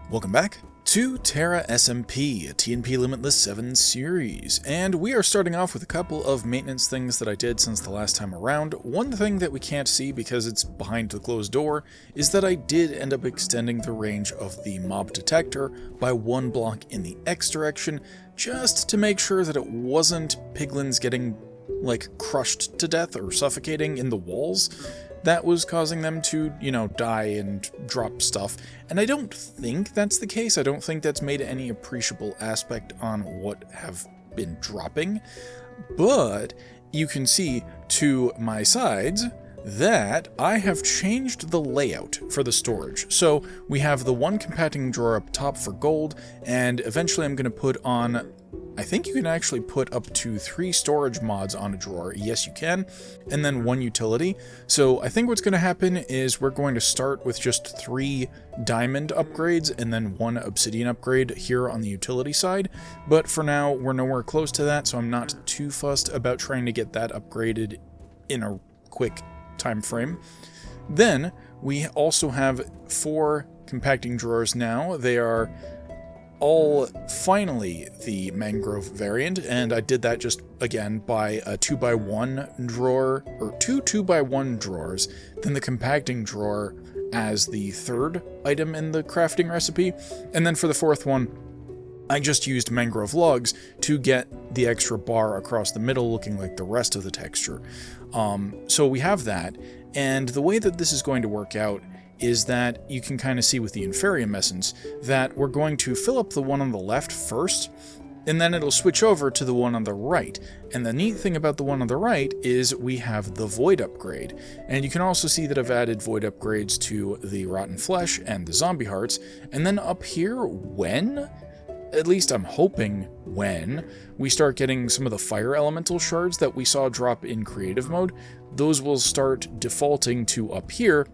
Welcome back to TEYARA SMP, a TNP Limitless 7 series, and we are starting off with a couple of maintenance things that I did since the last time around. One thing that we can't see because it's behind the closed door is that I did end up extending the range of the mob detector by 1 block in the X direction, just to make sure that it wasn't piglins getting, crushed to death or suffocating in the walls. That was causing them to, die and drop stuff. And I don't think that's the case. I don't think that's made any appreciable aspect on what have been dropping. But you can see to my sides that I have changed the layout for the storage. So we have the one compacting drawer up top for gold, and eventually I'm going to put on, I think you can actually put up to 3 storage mods on a drawer. Yes, you can. And then 1 utility. So I think what's going to happen is we're going to start with just 3 diamond upgrades and then 1 obsidian upgrade here on the utility side. But for now, we're nowhere close to that, so I'm not too fussed about trying to get that upgraded in a quick time frame. Then we also have 4 compacting drawers now. They are all finally the mangrove variant, and I did that just again by a 2x1 drawer, or 2 2x1 drawers, then the compacting drawer as the 3rd item in the crafting recipe, and then for the 4th one I just used mangrove logs to get the extra bar across the middle looking like the rest of the texture. So we have that, and the way that this is going to work out is that you can kind of see with the Inferium Essence that we're going to fill up the one on the left first, and then it'll switch over to the one on the right. And the neat thing about the one on the right is we have the Void upgrade. And you can also see that I've added Void upgrades to the Rotten Flesh and the Zombie Hearts. And then up here, at least I'm hoping when we start getting some of the fire elemental shards that we saw drop in creative mode, those will start defaulting to up here.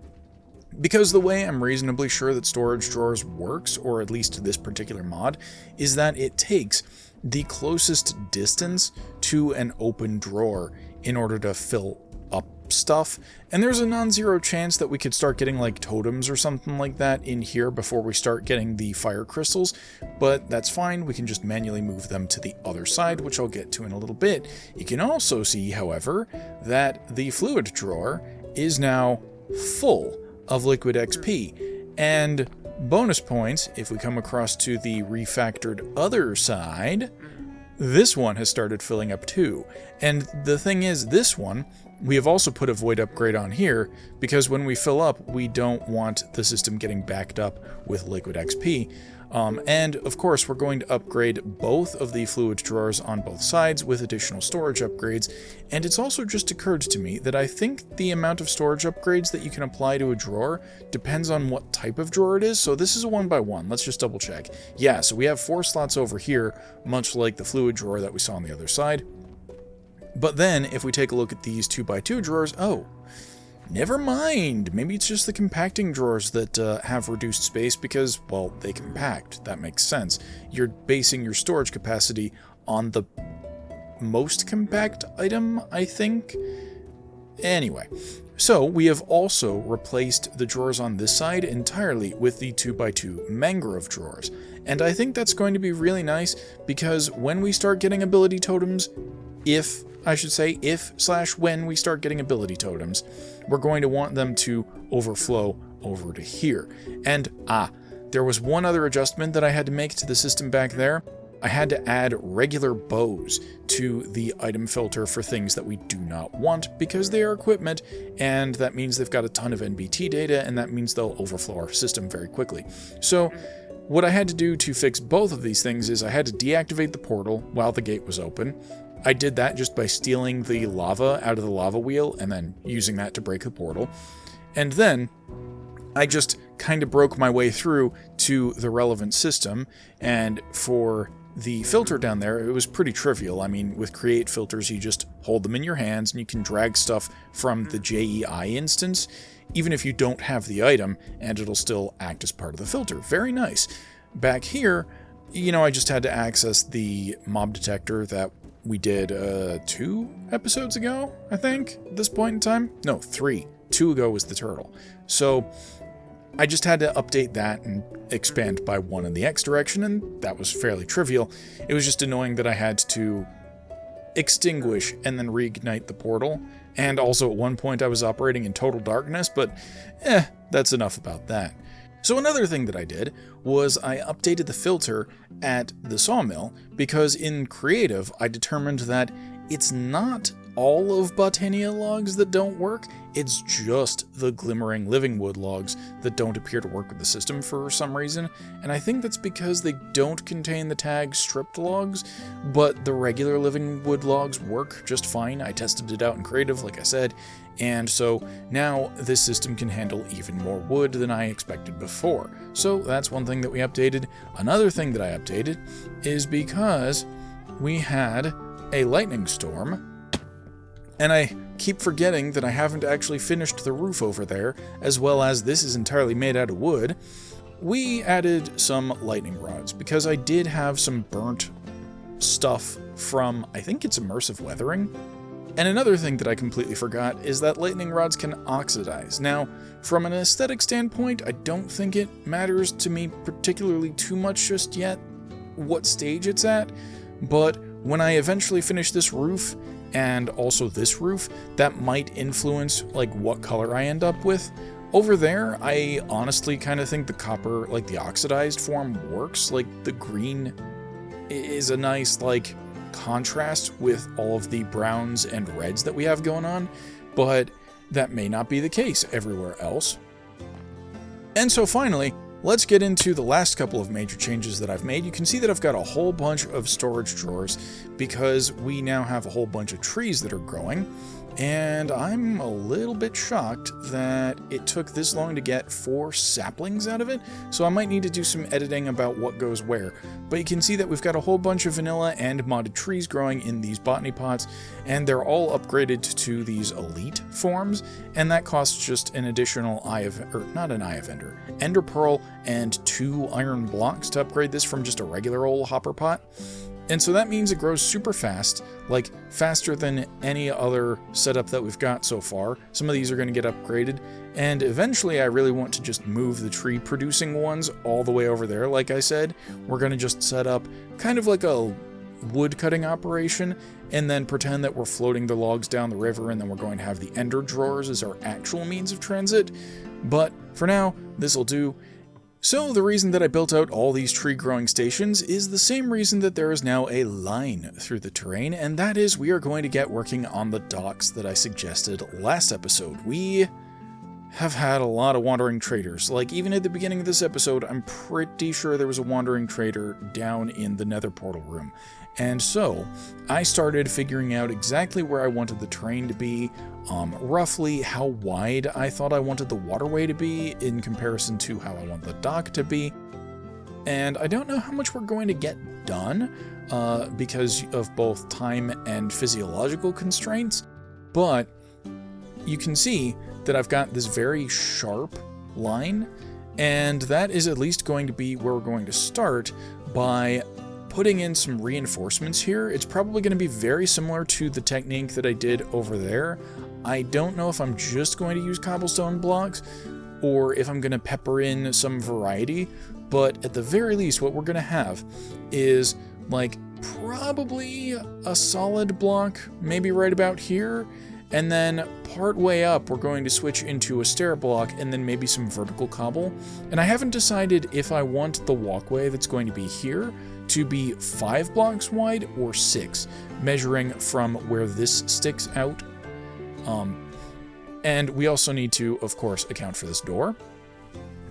Because the way I'm reasonably sure that storage drawers works, or at least this particular mod, is that it takes the closest distance to an open drawer in order to fill up stuff. And there's a non-zero chance that we could start getting like totems or something like that in here before we start getting the fire crystals, but that's fine. We can just manually move them to the other side, which I'll get to in a little bit. You can also see, however, that the fluid drawer is now full of liquid XP, and bonus points if we come across to the refactored other side. This one has started filling up too, and the thing is, this one we have also put a void upgrade on here because when we fill up, we don't want the system getting backed up with liquid XP. And of course, we're going to upgrade both of the fluid drawers on both sides with additional storage upgrades. And it's also just occurred to me that I think the amount of storage upgrades that you can apply to a drawer depends on what type of drawer it is. So this is a 1x1. Let's just double check. Yeah, so we have 4 slots over here, much like the fluid drawer that we saw on the other side. But then if we take a look at these 2x2 drawers, oh, never mind. Maybe it's just the compacting drawers that have reduced space because, well, they compact. That makes sense. You're basing your storage capacity on the most compact item, I think. Anyway, so we have also replaced the drawers on this side entirely with the 2x2 mangrove drawers. And I think that's going to be really nice because when we start getting ability totems, when we start getting ability totems, we're going to want them to overflow over to here. And, there was one other adjustment that I had to make to the system back there. I had to add regular bows to the item filter for things that we do not want because they are equipment, and that means they've got a ton of NBT data, and that means they'll overflow our system very quickly. So what I had to do to fix both of these things is I had to deactivate the portal while the gate was open. I did that just by stealing the lava out of the lava wheel and then using that to break the portal. And then I just kind of broke my way through to the relevant system, and for the filter down there, it was pretty trivial. I mean, with Create filters, you just hold them in your hands and you can drag stuff from the JEI instance, even if you don't have the item, and it'll still act as part of the filter. Very nice. Back here, I just had to access the mob detector that we did 2 episodes ago, I think, at this point in time. No, 3. 2 ago was the turtle. So I just had to update that and expand by 1 in the X direction, and that was fairly trivial. It was just annoying that I had to extinguish and then reignite the portal, and also at one point I was operating in total darkness, but that's enough about that. So another thing that I did was I updated the filter at the sawmill, because in Creative I determined that it's not all of Botania logs that don't work, it's just the Glimmering Living Wood logs that don't appear to work with the system for some reason, and I think that's because they don't contain the tag stripped logs, but the regular Living Wood logs work just fine. I tested it out in Creative, like I said, and so now this system can handle even more wood than I expected before. So that's one thing that we updated. Another thing that I updated is because we had a lightning storm, and I keep forgetting that I haven't actually finished the roof over there, as well as this is entirely made out of wood. We added some lightning rods, because I did have some burnt stuff from, I think it's immersive weathering. And another thing that I completely forgot is that lightning rods can oxidize. Now, from an aesthetic standpoint, I don't think it matters to me particularly too much just yet what stage it's at, but when I eventually finish this roof, and also this roof, that might influence like what color I end up with. Over there, I honestly kind of think the copper, like the oxidized form, works. Like the green is a nice like contrast with all of the browns and reds that we have going on, but that may not be the case everywhere else. And so finally, let's get into the last couple of major changes that I've made. You can see that I've got a whole bunch of storage drawers because we now have a whole bunch of trees that are growing, and I'm a little bit shocked that it took this long to get 4 saplings out of it, so I might need to do some editing about what goes where. But you can see that we've got a whole bunch of vanilla and modded trees growing in these botany pots, and they're all upgraded to these elite forms, and that costs just an additional ender pearl and 2 iron blocks to upgrade this from just a regular old hopper pot. And so that means it grows super fast, like faster than any other setup that we've got so far. Some of these are going to get upgraded, and eventually I really want to just move the tree producing ones all the way over there. Like I said, we're going to just set up kind of like a wood cutting operation and then pretend that we're floating the logs down the river, and then we're going to have the ender drawers as our actual means of transit. But for now, this'll do. So the reason that I built out all these tree growing stations is the same reason that there is now a line through the terrain, and that is we are going to get working on the docks that I suggested last episode. We have had a lot of wandering traders. Like, even at the beginning of this episode, I'm pretty sure there was a wandering trader down in the nether portal room. And so, I started figuring out exactly where I wanted the terrain to be, roughly how wide I thought I wanted the waterway to be in comparison to how I want the dock to be. And I don't know how much we're going to get done, because of both time and physiological constraints, but you can see that I've got this very sharp line, and that is at least going to be where we're going to start by putting in some reinforcements here. It's probably going to be very similar to the technique that I did over there. I don't know if I'm just going to use cobblestone blocks or if I'm going to pepper in some variety, but at the very least what we're going to have is like probably a solid block, maybe right about here, and then part way up we're going to switch into a stair block and then maybe some vertical cobble. And I haven't decided if I want the walkway that's going to be here to be 5 blocks wide or 6, measuring from where this sticks out. And we also need to, of course, account for this door.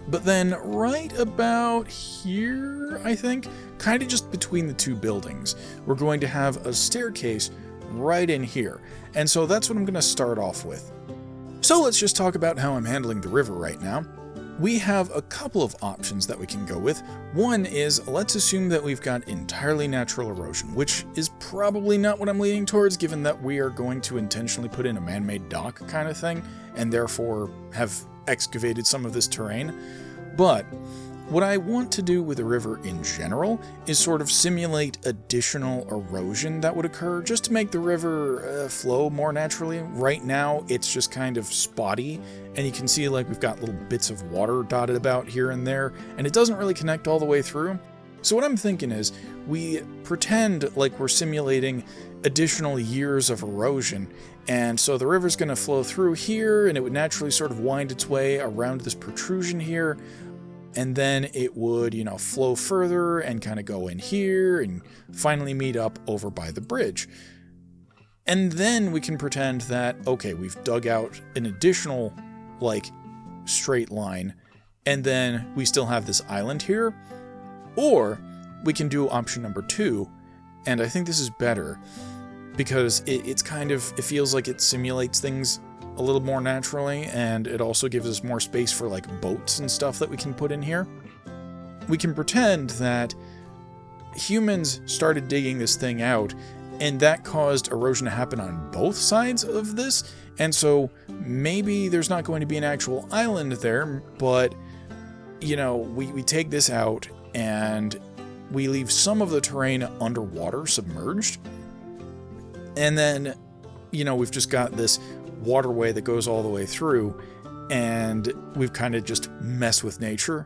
But then right about here, I think, kind of just between the 2 buildings, we're going to have a staircase right in here. And so that's what I'm going to start off with. So let's just talk about how I'm handling the river right now. We have a couple of options that we can go with. One is, let's assume that we've got entirely natural erosion, which is probably not what I'm leaning towards, given that we are going to intentionally put in a man-made dock kind of thing, and therefore have excavated some of this terrain. But What I want to do with the river in general is sort of simulate additional erosion that would occur just to make the river flow more naturally. Right now, it's just kind of spotty, and you can see like we've got little bits of water dotted about here and there, and it doesn't really connect all the way through. So what I'm thinking is we pretend like we're simulating additional years of erosion, and so the river's going to flow through here, and it would naturally sort of wind its way around this protrusion here, and then it would, you know, flow further and kind of go in here and finally meet up over by the bridge. And then we can pretend that, okay, we've dug out an additional, like, straight line, and then we still have this island here. Or we can do option number 2, and I think this is better because it feels like it simulates things a little more naturally, and it also gives us more space for like boats and stuff that we can put in here. We can pretend that humans started digging this thing out, and that caused erosion to happen on both sides of this, and so maybe there's not going to be an actual island there, but, you know, we take this out and we leave some of the terrain underwater, submerged. And then, you know, we've just got this waterway that goes all the way through, and we've kind of just messed with nature.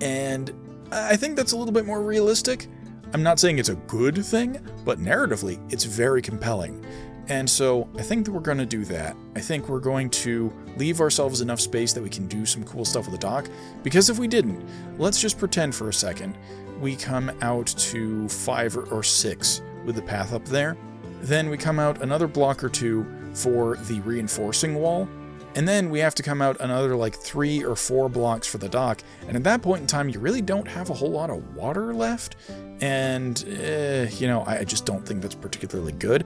And I think that's a little bit more realistic. I'm not saying it's a good thing, but narratively, it's very compelling. And so I think that we're going to do that. I think we're going to leave ourselves enough space that we can do some cool stuff with the dock, because if we didn't, let's just pretend for a second we come out to 5 or 6 with the path up there. Then we come out another block or 2 for the reinforcing wall, and then we have to come out another like 3 or 4 blocks for the dock, and at that point in time you really don't have a whole lot of water left, and you know, I just don't think that's particularly good.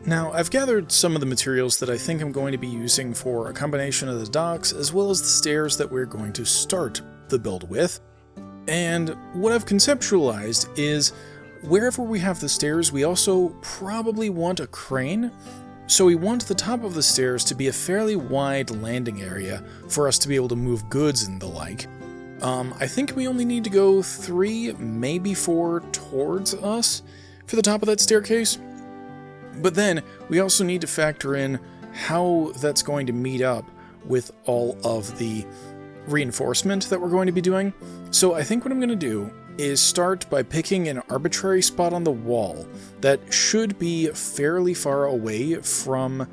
Now, I've gathered some of the materials that I think I'm going to be using for a combination of the docks as well as the stairs that we're going to start the build with. And what I've conceptualized is wherever we have the stairs, we also probably want a crane. So we want the top of the stairs to be a fairly wide landing area for us to be able to move goods and the like. I think we only need to go 3, maybe 4 towards us for the top of that staircase. But then we also need to factor in how that's going to meet up with all of the reinforcement that we're going to be doing. So I think what I'm going to do is start by picking an arbitrary spot on the wall that should be fairly far away from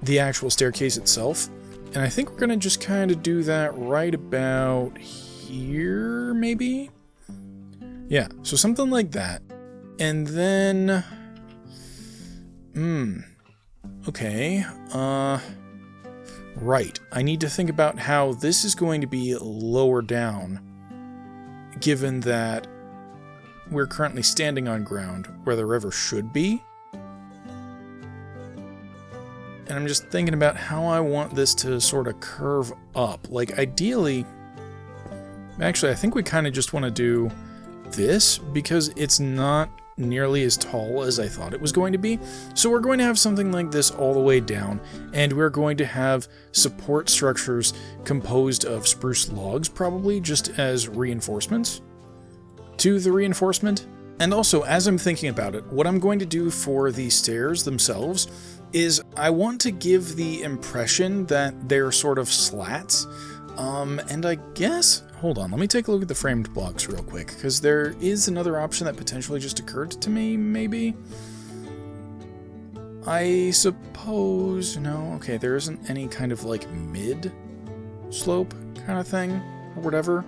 the actual staircase itself. And I think we're going to just kind of do that right about here, maybe? Yeah, so something like that. And then... okay, right, I need to think about how this is going to be lower down, given that we're currently standing on ground where the river should be. And I'm just thinking about how I want this to sort of curve up. Like, ideally, actually, I think we kind of just want to do this, because it's not nearly as tall as I thought it was going to be. So we're going to have something like this all the way down, and we're going to have support structures composed of spruce logs, probably, just as reinforcements to the reinforcement. And also, as I'm thinking about it, what I'm going to do for the stairs themselves is I want to give the impression that they're sort of slats. And I guess, hold on, let me take a look at the framed blocks real quick, because there is another option that potentially just occurred to me, maybe? I suppose, no, okay, there isn't any kind of like mid-slope kind of thing, or whatever.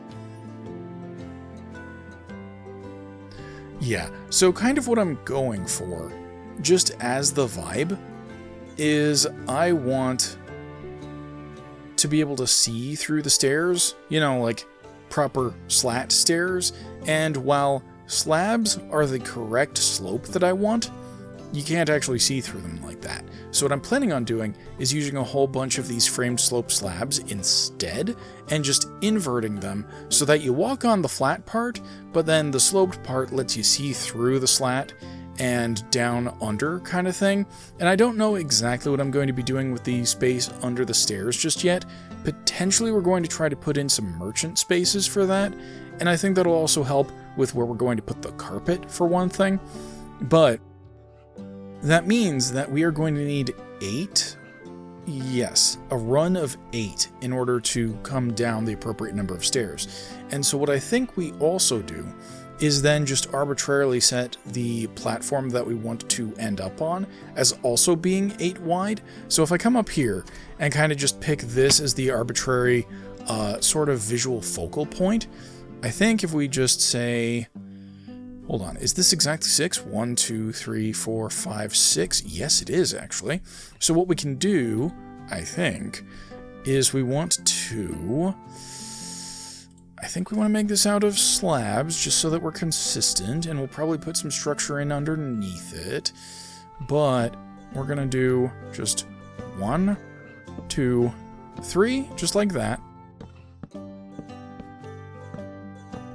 Yeah, so kind of what I'm going for, just as the vibe, is I want to be able to see through the stairs, you know, like proper slat stairs, and while slabs are the correct slope that I want, you can't actually see through them like that. So what I'm planning on doing is using a whole bunch of these framed slope slabs instead, and just inverting them so that you walk on the flat part, but then the sloped part lets you see through the slat and down under kind of thing. And I don't know exactly what I'm going to be doing with the space under the stairs just yet. Potentially we're going to try to put in some merchant spaces for that, and I think that'll also help with where we're going to put the carpet, for one thing. But that means that we are going to need 8. Yes, a run of 8 in order to come down the appropriate number of stairs. And so what I think we also do is then just arbitrarily set the platform that we want to end up on as also being 8 wide. So if I come up here and kind of just pick this as the arbitrary sort of visual focal point, I think if we just say, hold on, is this exactly 6? 1, 2, 3, 4, 5, 6. Yes, it is actually. So what we can do, I think, is we want to... I think we want to make this out of slabs just so that we're consistent, and we'll probably put some structure in underneath it. But we're going to do just 1, 2, 3, just like that.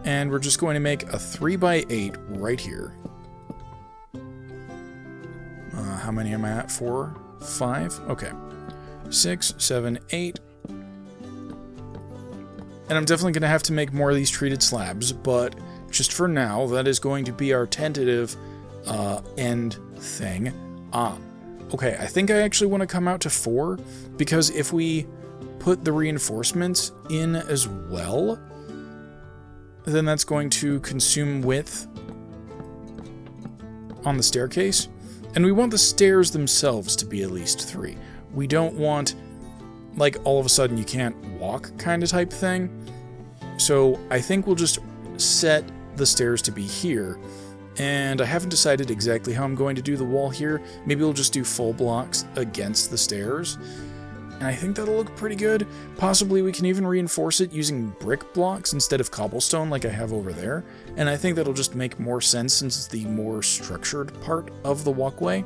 And we're just going to make a 3x8 right here. How many am I at? 4, 5? Okay. 6, 7, 8. And I'm definitely going to have to make more of these treated slabs, but just for now, that is going to be our tentative end thing. Okay, I think I actually want to come out to 4, because if we put the reinforcements in as well, then that's going to consume width on the staircase. And we want the stairs themselves to be at least 3. We don't want, like, all of a sudden you can't walk kind of type thing. So I think we'll just set the stairs to be here. And I haven't decided exactly how I'm going to do the wall here. Maybe we'll just do full blocks against the stairs. And I think that'll look pretty good. Possibly we can even reinforce it using brick blocks instead of cobblestone like I have over there. And I think that'll just make more sense since it's the more structured part of the walkway.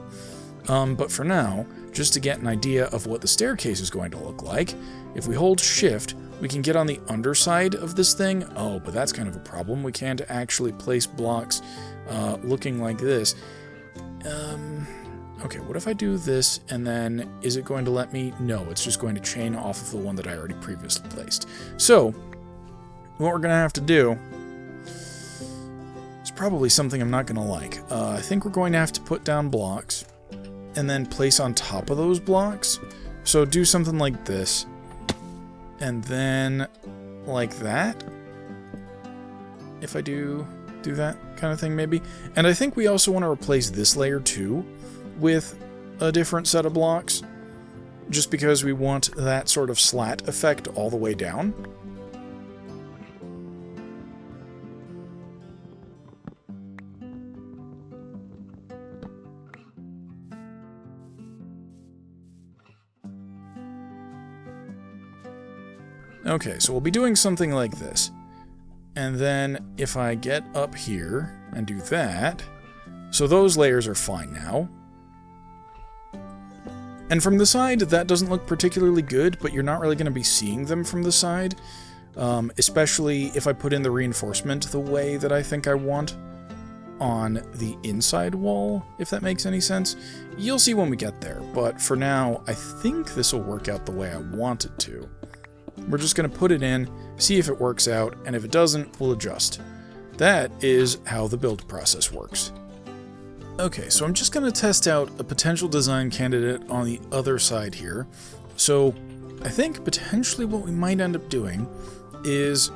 But for now, just to get an idea of what the staircase is going to look like, if we hold shift, we can get on the underside of this thing. Oh, but that's kind of a problem. We can't actually place blocks looking like this. Okay, what if I do this, and then is it going to let me? No, it's just going to chain off of the one that I already previously placed. So, what we're going to have to do is probably something I'm not going to like. I think we're going to have to put down blocks, and then place on top of those blocks. So do something like this, and then like that. If I do that kind of thing, maybe. And I think we also want to replace this layer too with a different set of blocks, just because we want that sort of slat effect all the way down. Okay, so we'll be doing something like this. And then if I get up here and do that, so those layers are fine now. And from the side, that doesn't look particularly good, but you're not really going to be seeing them from the side, especially if I put in the reinforcement the way that I think I want on the inside wall, if that makes any sense. You'll see when we get there, but for now, I think this will work out the way I want it to. We're just going to put it in, see if it works out, and if it doesn't, we'll adjust. That is how the build process works. Okay, so I'm just going to test out a potential design candidate on the other side here. So I think potentially what we might end up doing is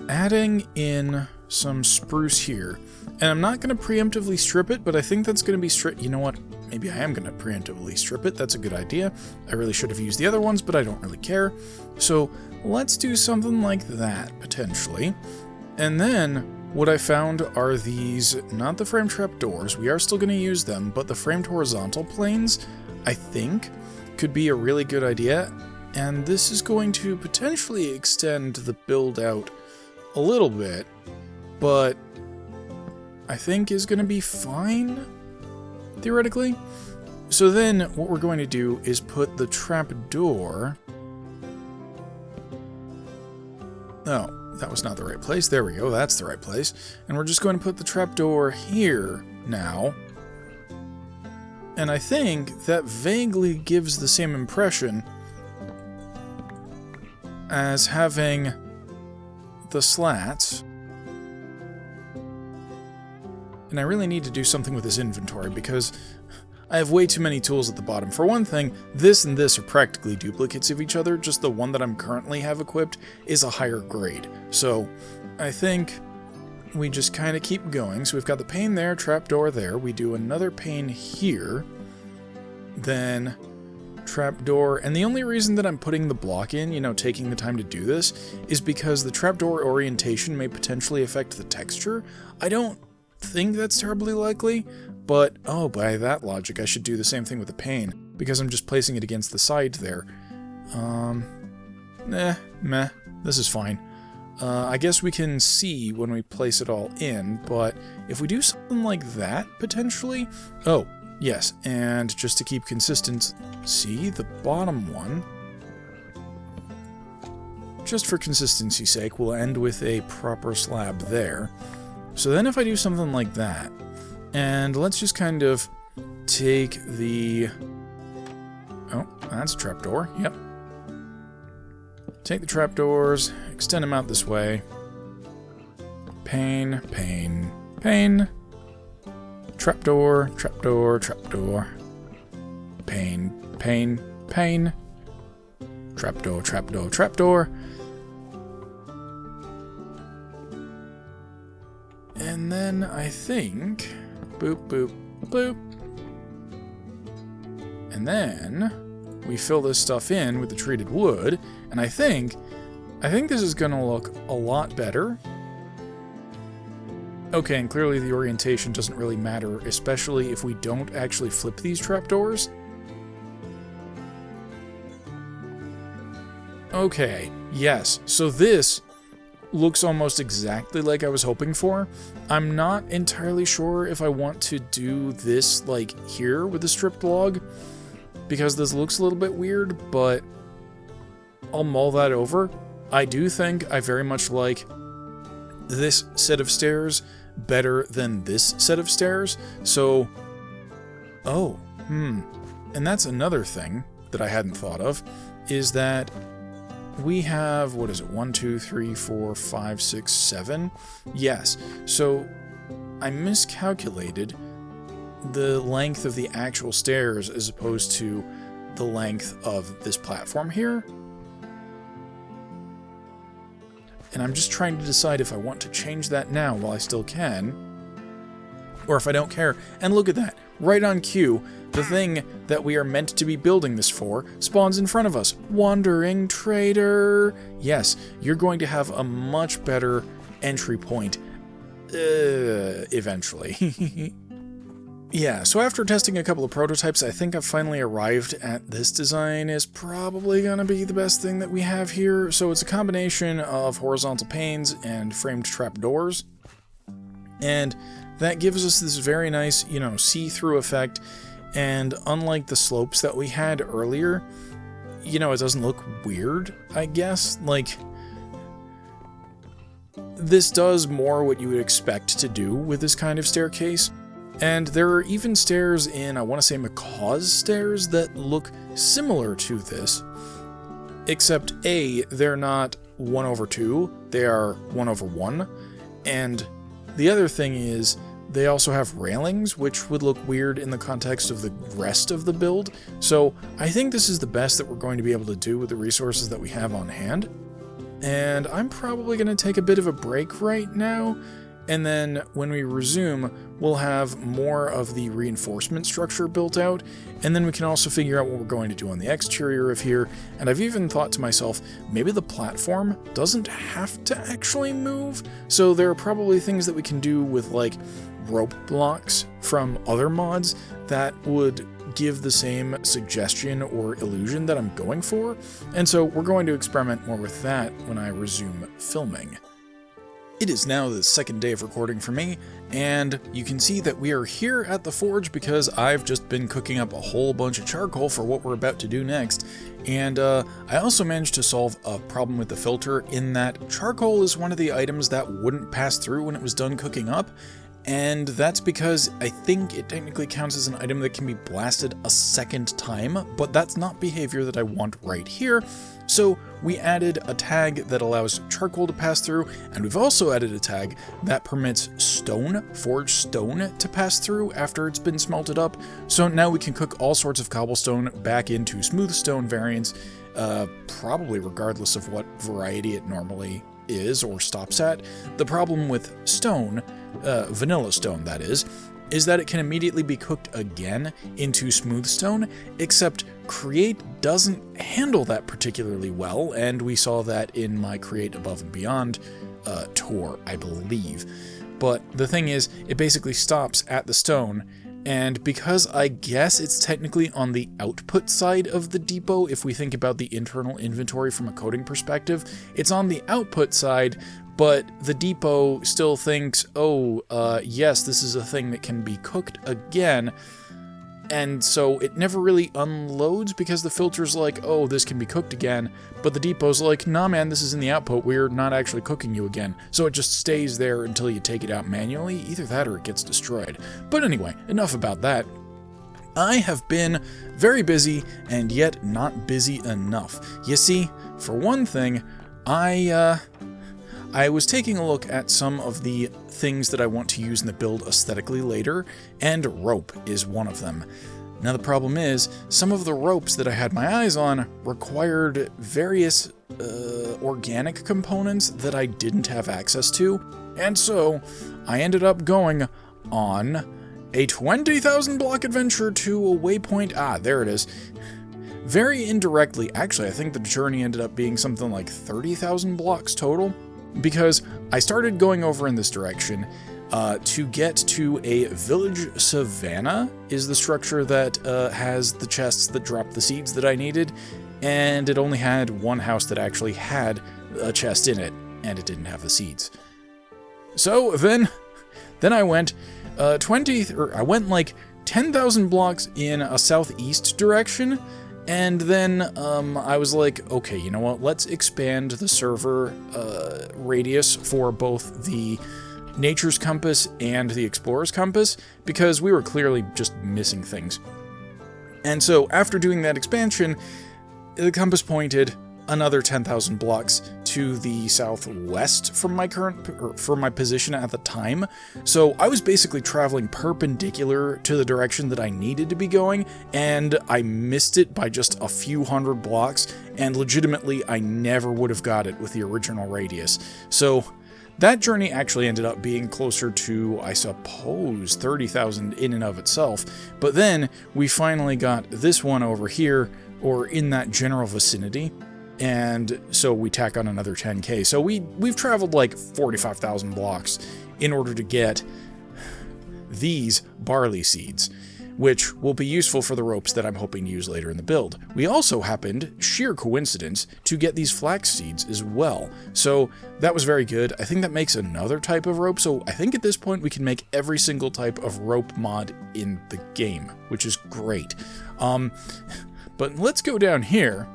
adding in some spruce here. And I'm not going to preemptively strip it, but I think that's going to be stripped. You know what? Maybe I am going to preemptively strip it. That's a good idea. I really should have used the other ones, but I don't really care. So let's do something like that, potentially. And then what I found are these, not the frame trap doors, we are still going to use them, but the framed horizontal planes, I think, could be a really good idea. And this is going to potentially extend the build out a little bit, but I think is going to be fine, theoretically. So then what we're going to do is put the trap door... Oh, that was not the right place. There we go, that's the right place. And we're just going to put the trapdoor here now. And I think that vaguely gives the same impression as having the slats. And I really need to do something with this inventory because I have way too many tools at the bottom. For one thing, this and this are practically duplicates of each other, just the one that I'm currently have equipped is a higher grade. So I think we just kind of keep going. So we've got the pane there, trapdoor there, we do another pane here, then trapdoor, and the only reason that I'm putting the block in, you know, taking the time to do this, is because the trapdoor orientation may potentially affect the texture. I don't think that's terribly likely, but, oh, by that logic, I should do the same thing with the pane, because I'm just placing it against the side there. Meh, this is fine. I guess we can see when we place it all in, but if we do something like that, potentially... Oh, yes, and just to keep consistent, see, the bottom one, just for consistency's sake, we'll end with a proper slab there. So then if I do something like that, and let's just kind of take the... Oh, that's a trapdoor, yep. Take the trapdoors, extend them out this way. Pane, pane, pane. Trapdoor, trapdoor, trapdoor. Pane, pane, pane. Trapdoor, trapdoor, trapdoor. And then I think... Boop, boop, boop. And then we fill this stuff in with the treated wood, and I think this is going to look a lot better. Okay, and clearly the orientation doesn't really matter, especially if we don't actually flip these trapdoors. Okay, yes, so this looks almost exactly like I was hoping for. I'm not entirely sure if I want to do this like here with the stripped log, because this looks a little bit weird, but I'll mull that over. I do think I very much like this set of stairs better than this set of stairs, so... Oh, and that's another thing that I hadn't thought of, is that we have, what is it, 1, 2, 3, 4, 5, 6, 7? Yes, so I miscalculated the length of the actual stairs as opposed to the length of this platform here. And I'm just trying to decide if I want to change that now while I still can, or if I don't care. And look at that, right on cue, the thing that we are meant to be building this for spawns in front of us. Wandering Trader! Yes, you're going to have a much better entry point, eventually. Yeah, so after testing a couple of prototypes, I think I've finally arrived at this design is probably going to be the best thing that we have here. So it's a combination of horizontal panes and framed trapdoors. And that gives us this very nice, you know, see-through effect. And unlike the slopes that we had earlier, you know, it doesn't look weird, I guess. Like, this does more what you would expect to do with this kind of staircase. And there are even stairs in, I want to say, McCaw's stairs that look similar to this, except A, they're not 1/2, they are 1/1, and the other thing is, they also have railings, which would look weird in the context of the rest of the build, so I think this is the best that we're going to be able to do with the resources that we have on hand. And I'm probably going to take a bit of a break right now, and then when we resume, we'll have more of the reinforcement structure built out, and then we can also figure out what we're going to do on the exterior of here. And I've even thought to myself, maybe the platform doesn't have to actually move, so there are probably things that we can do with like rope blocks from other mods that would give the same suggestion or illusion that I'm going for, and so we're going to experiment more with that when I resume filming. It is now the second day of recording for me, and you can see that we are here at the forge because I've just been cooking up a whole bunch of charcoal for what we're about to do next. And I also managed to solve a problem with the filter in that charcoal is one of the items that wouldn't pass through when it was done cooking up. And that's because I think it technically counts as an item that can be blasted a second time, but that's not behavior that I want right here. So we added a tag that allows charcoal to pass through, and we've also added a tag that permits stone, forged stone, to pass through after it's been smelted up. So now we can cook all sorts of cobblestone back into smooth stone variants, probably regardless of what variety it normally is or stops at. The problem with stone, vanilla stone that is that it can immediately be cooked again into smooth stone, except Create doesn't handle that particularly well, and we saw that in my Create Above and Beyond tour, I believe. But the thing is, it basically stops at the stone, and because I guess it's technically on the output side of the depot, if we think about the internal inventory from a coding perspective, it's on the output side, but the depot still thinks, oh, yes, this is a thing that can be cooked again, and so it never really unloads because the filter's like, oh, this can be cooked again, but the depot's like, nah man, this is in the output, we're not actually cooking you again, so it just stays there until you take it out manually, either that or it gets destroyed. But anyway, enough about that. I have been very busy, and yet not busy enough. You see, for one thing, I was taking a look at some of the things that I want to use in the build aesthetically later, and rope is one of them. Now the problem is, some of the ropes that I had my eyes on required various organic components that I didn't have access to, and so I ended up going on a 20,000 block adventure to a waypoint, there it is. Very indirectly, actually I think the journey ended up being something like 30,000 blocks total, because I started going over in this direction to get to a village savanna is the structure that has the chests that drop the seeds that I needed, and it only had one house that actually had a chest in it, and it didn't have the seeds. So then I went I went like 10,000 blocks in a southeast direction, and then I was like, okay, you know what, let's expand the server radius for both the Nature's Compass and the Explorer's Compass, because we were clearly just missing things. And so after doing that expansion, the compass pointed another 10,000 blocks to the southwest from my position at the time. So I was basically traveling perpendicular to the direction that I needed to be going, and I missed it by just a few hundred blocks, and legitimately I never would have got it with the original radius. So that journey actually ended up being closer to, I suppose, 30,000 in and of itself. But then we finally got this one over here, or in that general vicinity, and so we tack on another 10k. So we've traveled like 45,000 blocks in order to get these barley seeds, which will be useful for the ropes that I'm hoping to use later in the build. We also happened, sheer coincidence, to get these flax seeds as well. So that was very good. I think that makes another type of rope, so I think at this point we can make every single type of rope mod in the game, which is great. But let's go down here,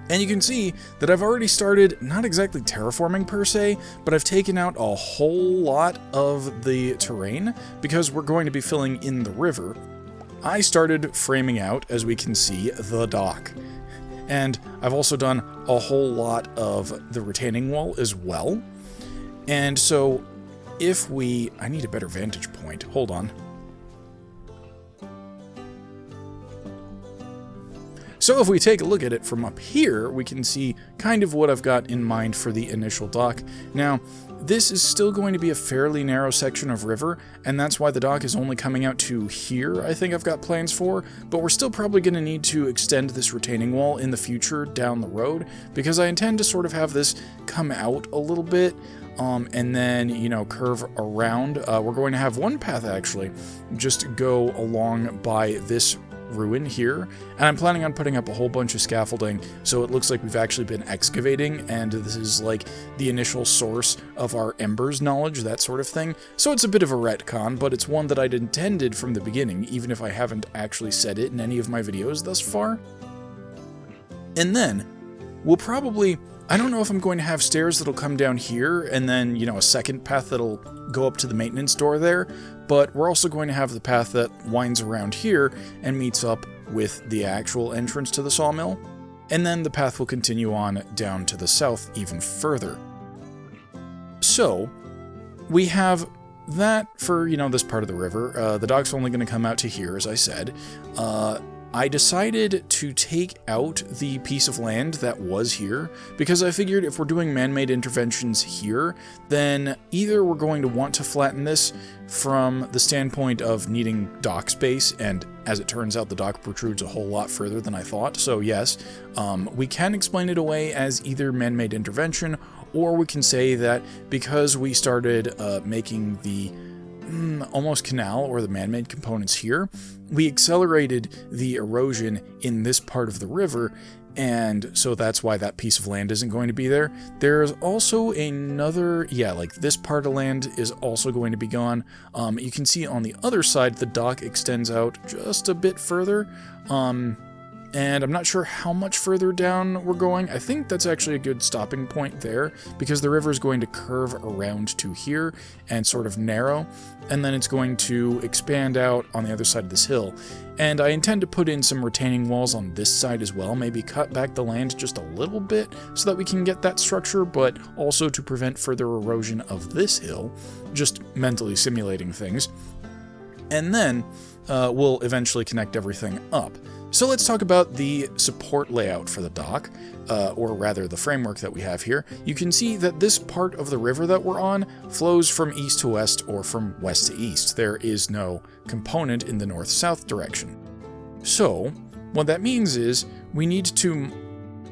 and you can see that I've already started, not exactly terraforming per se, but I've taken out a whole lot of the terrain because we're going to be filling in the river. I started framing out, as we can see, the dock. And I've also done a whole lot of the retaining wall as well. And so I need a better vantage point. Hold on. So if we take a look at it from up here, we can see kind of what I've got in mind for the initial dock. Now, this is still going to be a fairly narrow section of river, and that's why the dock is only coming out to here, I think I've got plans for, but we're still probably going to need to extend this retaining wall in the future down the road, because I intend to sort of have this come out a little bit, and then, you know, curve around. We're going to have one path, actually, just go along by this ruin here, and I'm planning on putting up a whole bunch of scaffolding so it looks like we've actually been excavating, and this is like the initial source of our embers knowledge, that sort of thing. So it's a bit of a retcon, but it's one that I'd intended from the beginning, even if I haven't actually said it in any of my videos thus far. And then we'll probably, I don't know if I'm going to have stairs that'll come down here and then, you know, a second path that'll go up to the maintenance door there, but we're also going to have the path that winds around here and meets up with the actual entrance to the sawmill. and then the path will continue on down to the south even further. So, we have that for, this part of the river. The dock's only going to come out to here, as I said. I decided to take out the piece of land that was here, because I figured if we're doing man-made interventions here, then either we're going to want to flatten this from the standpoint of needing dock space, and as it turns out, the dock protrudes a whole lot further than I thought, so yes, we can explain it away as either man-made intervention, or we can say that because we started making the almost canal or the man-made components here, we accelerated the erosion in this part of the river, and so that's why that piece of land isn't going to be there. There's also another, like this part of land is also going to be gone. You can see on the other side the dock extends out just a bit further, and I'm not sure how much further down we're going. I think that's actually a good stopping point there, because the river is going to curve around to here and sort of narrow, and then it's going to expand out on the other side of this hill. And I intend to put in some retaining walls on this side as well, maybe cut back the land just a little bit so that we can get that structure, but also to prevent further erosion of this hill, just mentally simulating things. And then we'll eventually connect everything up. So let's talk about the support layout for the dock, or rather the framework that we have here. You can see that this part of the river that we're on flows from east to west or from west to east. There is no component in the north-south direction. So what that means is we need to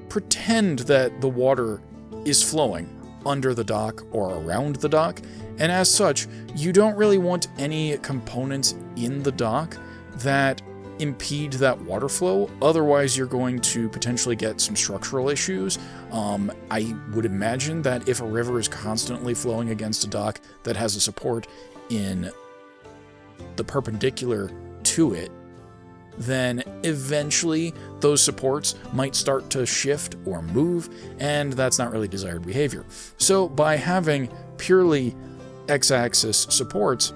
pretend that the water is flowing under the dock or around the dock, and as such, you don't really want any components in the dock that impede that water flow, otherwise you're going to potentially get some structural issues. I would imagine that if a river is constantly flowing against a dock that has a support in the perpendicular to it, then eventually those supports might start to shift or move, and that's not really desired behavior. So by having purely x-axis supports,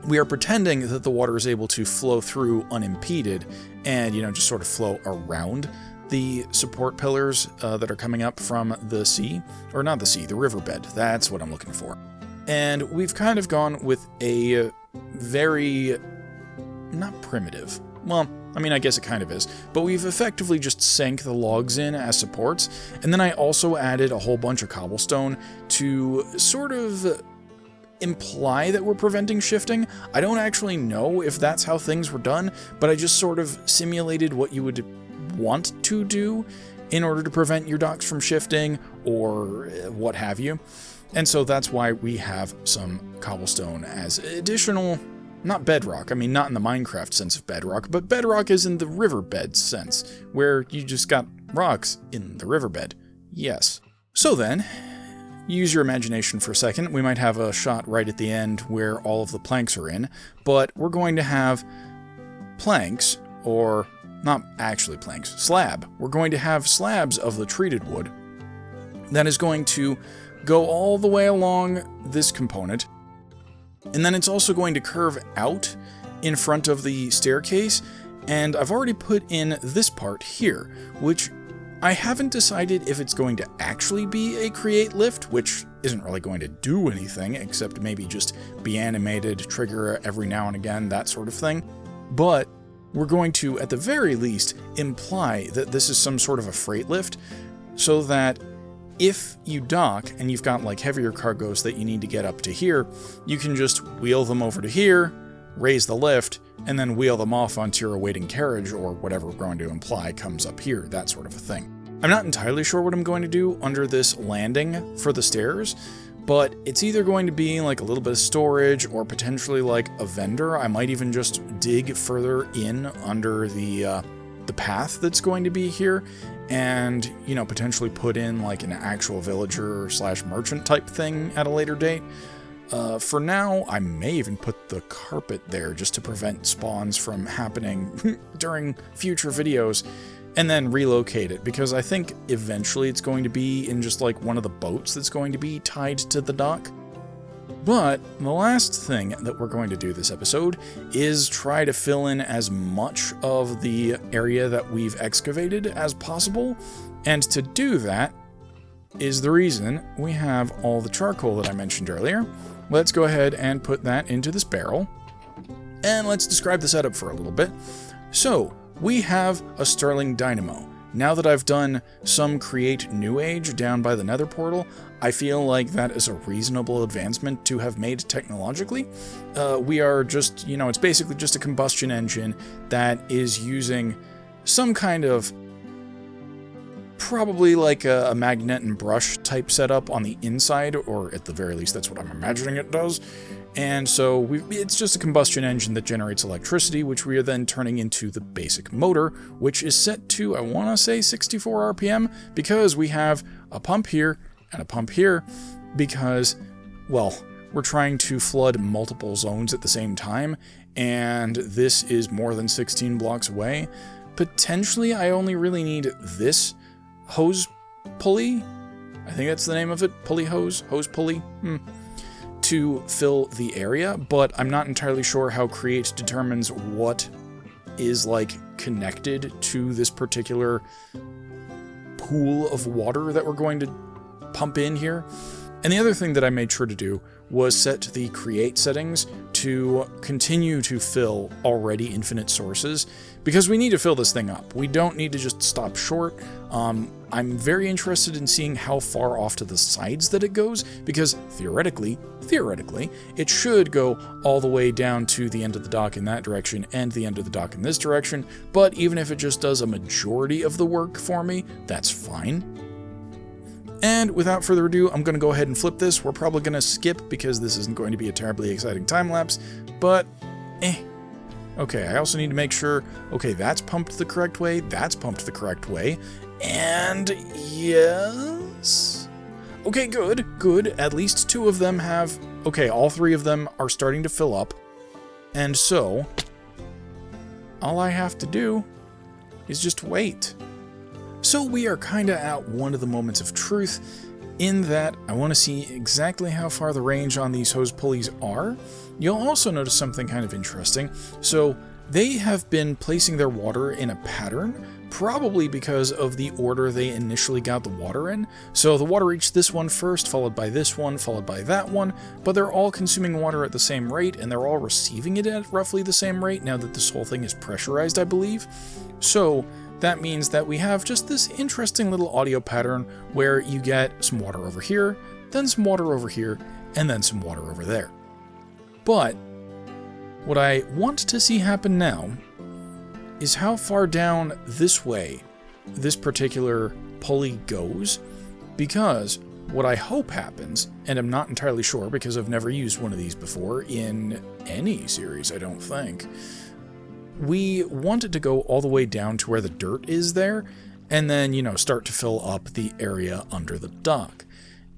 we are pretending that the water is able to flow through unimpeded and, just sort of flow around the support pillars that are coming up from the sea, or not the sea, the riverbed. That's what I'm looking for. And we've kind of gone with a very, not primitive, well, I guess it kind of is, but we've effectively just sank the logs in as supports, and then I also added a whole bunch of cobblestone to sort of imply that we're preventing shifting. I don't actually know if that's how things were done, but I just sort of simulated what you would want to do in order to prevent your docks from shifting or what have you. And so that's why we have some cobblestone as additional, not bedrock, not in the Minecraft sense of bedrock, but bedrock is in the riverbed sense, where you just got rocks in the riverbed. Yes. So then, use your imagination for a second. We might have a shot right at the end where all of the planks are in, but we're going to have planks, or not actually planks, slab. We're going to have slabs of the treated wood that is going to go all the way along this component, and then it's also going to curve out in front of the staircase, and I've already put in this part here, which I haven't decided if it's going to actually be a create lift, which isn't really going to do anything, except maybe just be animated, trigger every now and again, that sort of thing. But we're going to, at the very least, imply that this is some sort of a freight lift, so that if you dock and you've got like heavier cargoes that you need to get up to here, you can just wheel them over to here, raise the lift, and then wheel them off onto your awaiting carriage, or whatever we're going to imply comes up here, that sort of a thing. I'm not entirely sure what I'm going to do under this landing for the stairs, but it's either going to be like a little bit of storage or potentially like a vendor. I might even just dig further in under the path that's going to be here and, potentially put in like an actual villager / merchant type thing at a later date. For now, I may even put the carpet there just to prevent spawns from happening during future videos, and then relocate it, because I think eventually it's going to be in just like one of the boats that's going to be tied to the dock. But the last thing that we're going to do this episode is try to fill in as much of the area that we've excavated as possible, and to do that is the reason we have all the charcoal that I mentioned earlier. Let's go ahead and put that into this barrel, and let's describe the setup for a little bit. So, we have a Stirling dynamo. Now that I've done some Create New Age down by the Nether portal, I feel like that is a reasonable advancement to have made technologically. We are just, it's basically just a combustion engine that is using some kind of, probably like a magnet and brush type setup on the inside, or at the very least that's what I'm imagining it does. And so it's just a combustion engine that generates electricity, which we are then turning into the basic motor, which is set to, I want to say 64 RPM, because we have a pump here and a pump here, because, well, we're trying to flood multiple zones at the same time, and this is more than 16 blocks away. Potentially, I only really need this hose pulley, I think that's the name of it, hose pulley, to fill the area, but I'm not entirely sure how Create determines what is connected to this particular pool of water that we're going to pump in here. And the other thing that I made sure to do was set the Create settings to continue to fill already infinite sources, because we need to fill this thing up. We don't need to just stop short. I'm very interested in seeing how far off to the sides that it goes, because theoretically, it should go all the way down to the end of the dock in that direction and the end of the dock in this direction, but even if it just does a majority of the work for me, that's fine. And without further ado, I'm going to go ahead and flip this. We're probably going to skip because this isn't going to be a terribly exciting time-lapse, but Okay, I also need to make sure, okay, that's pumped the correct way, that's pumped the correct way, and yes? Okay, good. At least two of them have, okay, all three of them are starting to fill up, and so all I have to do is just wait. So we are kind of at one of the moments of truth, in that I want to see exactly how far the range on these hose pulleys are. You'll also notice something kind of interesting. So they have been placing their water in a pattern, probably because of the order they initially got the water in. So the water reached this one first, followed by this one, followed by that one, but they're all consuming water at the same rate, and they're all receiving it at roughly the same rate now that this whole thing is pressurized, I believe. So that means that we have just this interesting little audio pattern where you get some water over here, then some water over here, and then some water over there. But what I want to see happen now is how far down this way this particular pulley goes, because what I hope happens, and I'm not entirely sure because I've never used one of these before in any series, I don't think, we want it to go all the way down to where the dirt is there, and then, start to fill up the area under the dock.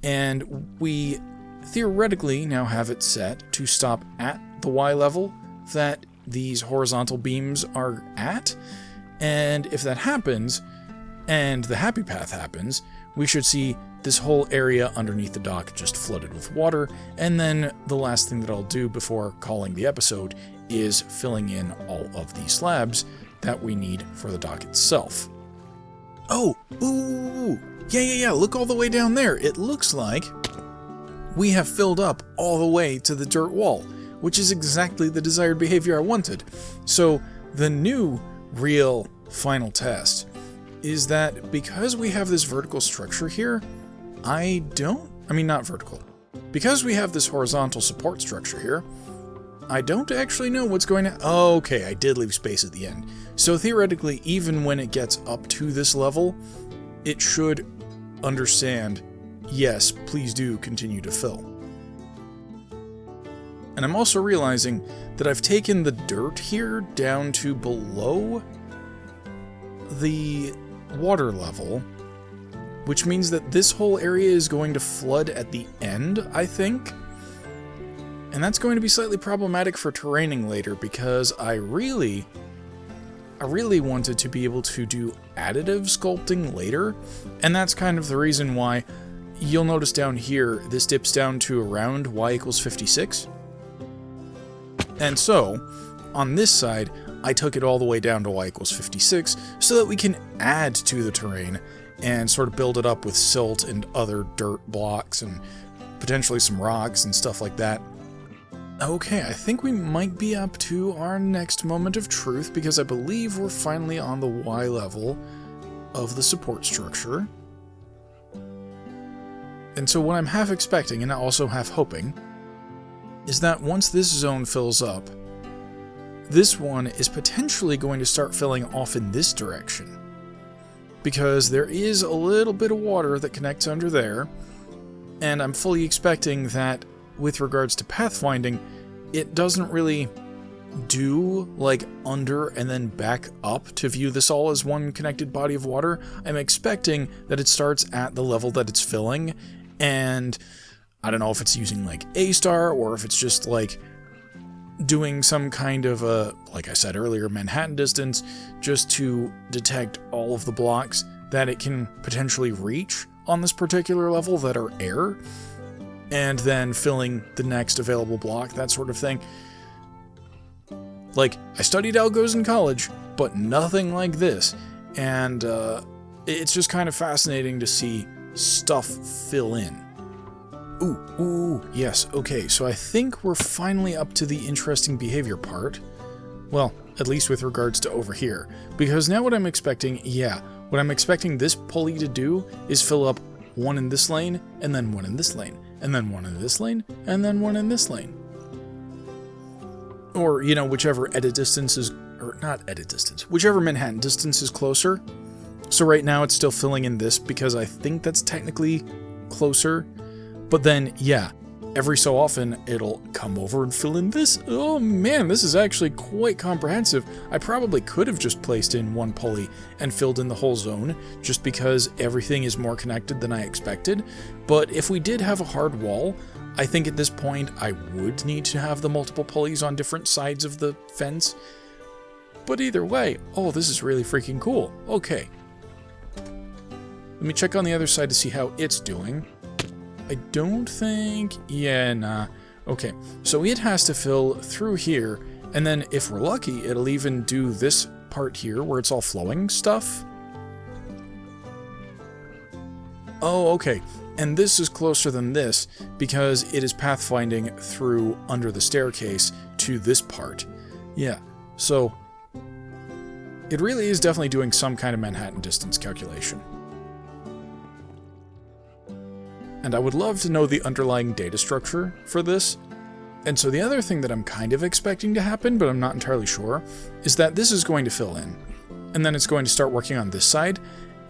And we theoretically now have it set to stop at the Y level that these horizontal beams are at, and if that happens, and the happy path happens, we should see this whole area underneath the dock just flooded with water, and then the last thing that I'll do before calling the episode is filling in all of the slabs that we need for the dock itself. Oh, ooh, yeah, look all the way down there. It looks like we have filled up all the way to the dirt wall, which is exactly the desired behavior I wanted. So the new real final test is that because we have this vertical structure here, because we have this horizontal support structure here, I don't actually know what's going to... Oh, okay, I did leave space at the end. So theoretically, even when it gets up to this level, it should understand, yes, please do continue to fill. And I'm also realizing that I've taken the dirt here down to below the water level, which means that this whole area is going to flood at the end, I think. And that's going to be slightly problematic for terraining later, because I really wanted to be able to do additive sculpting later, and that's kind of the reason why, you'll notice down here, this dips down to around y equals 56. And so, on this side, I took it all the way down to y equals 56 so that we can add to the terrain and sort of build it up with silt and other dirt blocks and potentially some rocks and stuff like that. Okay, I think we might be up to our next moment of truth because I believe we're finally on the Y level of the support structure. And so what I'm half expecting, and also half hoping, is that once this zone fills up, this one is potentially going to start filling off in this direction. Because there is a little bit of water that connects under there, and I'm fully expecting that with regards to pathfinding, it doesn't really do like under and then back up to view this all as one connected body of water. I'm expecting that it starts at the level that it's filling, and I don't know if it's using like A star or if it's just like doing some kind of a, like I said earlier, Manhattan distance just to detect all of the blocks that it can potentially reach on this particular level that are air, and then filling the next available block, that sort of thing. Like, I studied algos in college, but nothing like this, and it's just kind of fascinating to see stuff fill in. Ooh, yes, okay, so I think we're finally up to the interesting behavior part. Well, at least with regards to over here. Because now what I'm expecting, what I'm expecting this pulley to do is fill up one in this lane, and then one in this lane, and then one in this lane, and then one in this lane. Or, you know, whichever edit distance is, or not edit distance, whichever Manhattan distance is closer. So right now it's still filling in this because I think that's technically closer. But then, every so often it'll come over and fill in this. Oh man, this is actually quite comprehensive. I probably could have just placed in one pulley and filled in the whole zone, just because everything is more connected than I expected. But if we did have a hard wall, I think at this point I would need to have the multiple pulleys on different sides of the fence. But either way, oh, this is really freaking cool. Okay. Let me check on the other side to see how it's doing. I don't think... Okay, so it has to fill through here, and then if we're lucky, it'll even do this part here where it's all flowing stuff. Oh, okay, and this is closer than this because it is pathfinding through under the staircase to this part. Yeah, so it really is definitely doing some kind of Manhattan distance calculation. And I would love to know the underlying data structure for this. And so the other thing that I'm kind of expecting to happen, but I'm not entirely sure, is that this is going to fill in. And then it's going to start working on this side.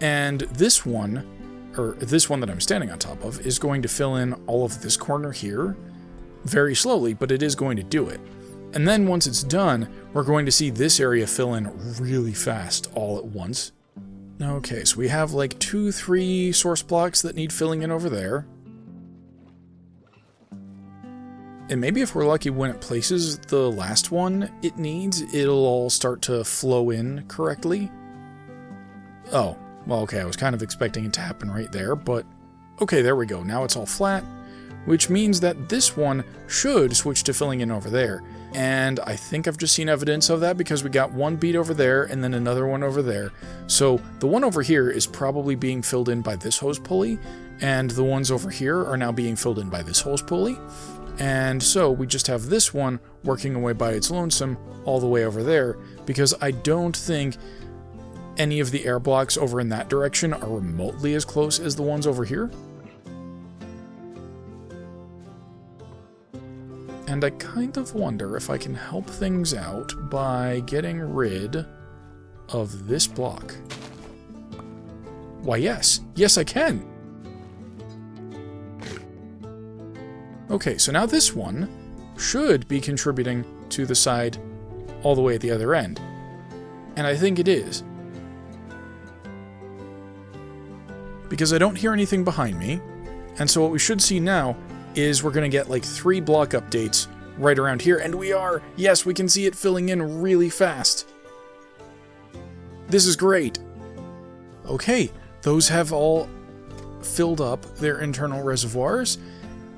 And this one, or this one that I'm standing on top of, is going to fill in all of this corner here very slowly, but it is going to do it. And then once it's done, we're going to see this area fill in really fast all at once. Okay, so we have like 2-3 source blocks that need filling in over there. And maybe if we're lucky when it places the last one it needs, it'll all start to flow in correctly. Oh, well, okay, I was kind of expecting it to happen right there, but okay, there we go. Now it's all flat, which means that this one should switch to filling in over there. And I think I've just seen evidence of that because we got one bead over there and then another one over there. So the one over here is probably being filled in by this hose pulley, and the ones over here are now being filled in by this hose pulley. And so we just have this one working away by its lonesome all the way over there, because I don't think any of the air blocks over in that direction are remotely as close as the ones over here. And I kind of wonder if I can help things out by getting rid of this block. Why, yes. Yes, I can. Okay, so now this one should be contributing to the side all the way at the other end. And I think it is. Because I don't hear anything behind me. And so what we should see now is we're going to get like 3 block updates right around here, and we are! Yes, we can see it filling in really fast. This is great. Okay, those have all filled up their internal reservoirs,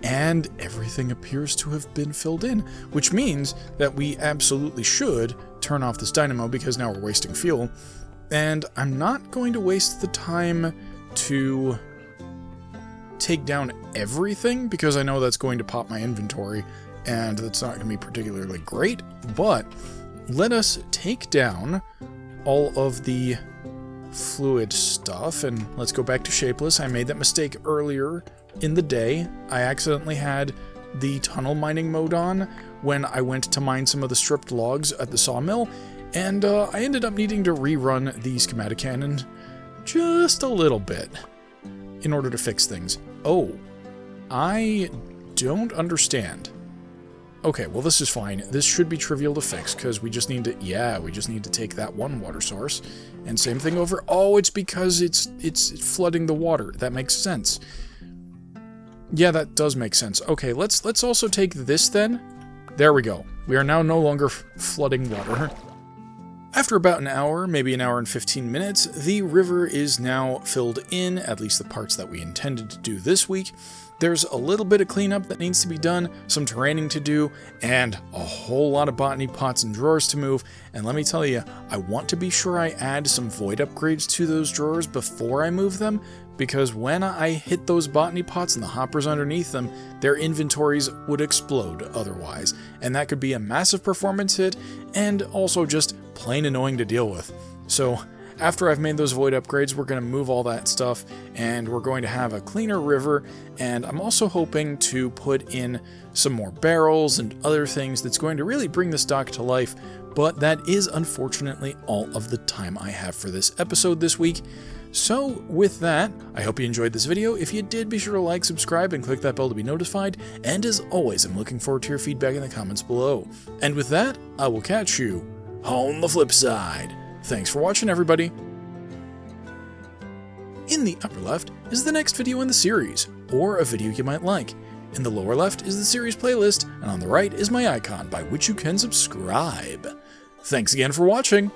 and everything appears to have been filled in, which means that we absolutely should turn off this dynamo because now we're wasting fuel. And I'm not going to waste the time to take down everything because I know that's going to pop my inventory and that's not going to be particularly great, but let us take down all of the fluid stuff, and let's go back to shapeless. I made that mistake earlier in the day. I accidentally had the tunnel mining mode on when I went to mine some of the stripped logs at the sawmill, and I ended up needing to rerun the schematic cannon just a little bit in order to fix things. Oh, I don't understand. Okay, well this is fine. This should be trivial to fix because we just need to take that one water source, and same thing over. Oh, it's because it's flooding the water. That makes sense. Yeah, that does make sense. Okay, let's also take this then. There we go. We are now no longer flooding water. After about an hour, maybe an hour and 15 minutes, the river is now filled in, at least the parts that we intended to do this week. There's a little bit of cleanup that needs to be done, some terraining to do, and a whole lot of botany pots and drawers to move. And let me tell you, I want to be sure I add some void upgrades to those drawers before I move them, because when I hit those botany pots and the hoppers underneath them, their inventories would explode otherwise. And that could be a massive performance hit, and also just plain annoying to deal with. So after I've made those void upgrades, we're going to move all that stuff, and we're going to have a cleaner river, and I'm also hoping to put in some more barrels and other things that's going to really bring this dock to life, but that is unfortunately all of the time I have for this episode this week. So with that, I hope you enjoyed this video. If you did, be sure to like, subscribe, and click that bell to be notified, and as always, I'm looking forward to your feedback in the comments below. And with that, I will catch you on the flip side. Thanks for watching, everybody! In the upper left is the next video in the series, or a video you might like. In the lower left is the series playlist, and on the right is my icon by which you can subscribe. Thanks again for watching!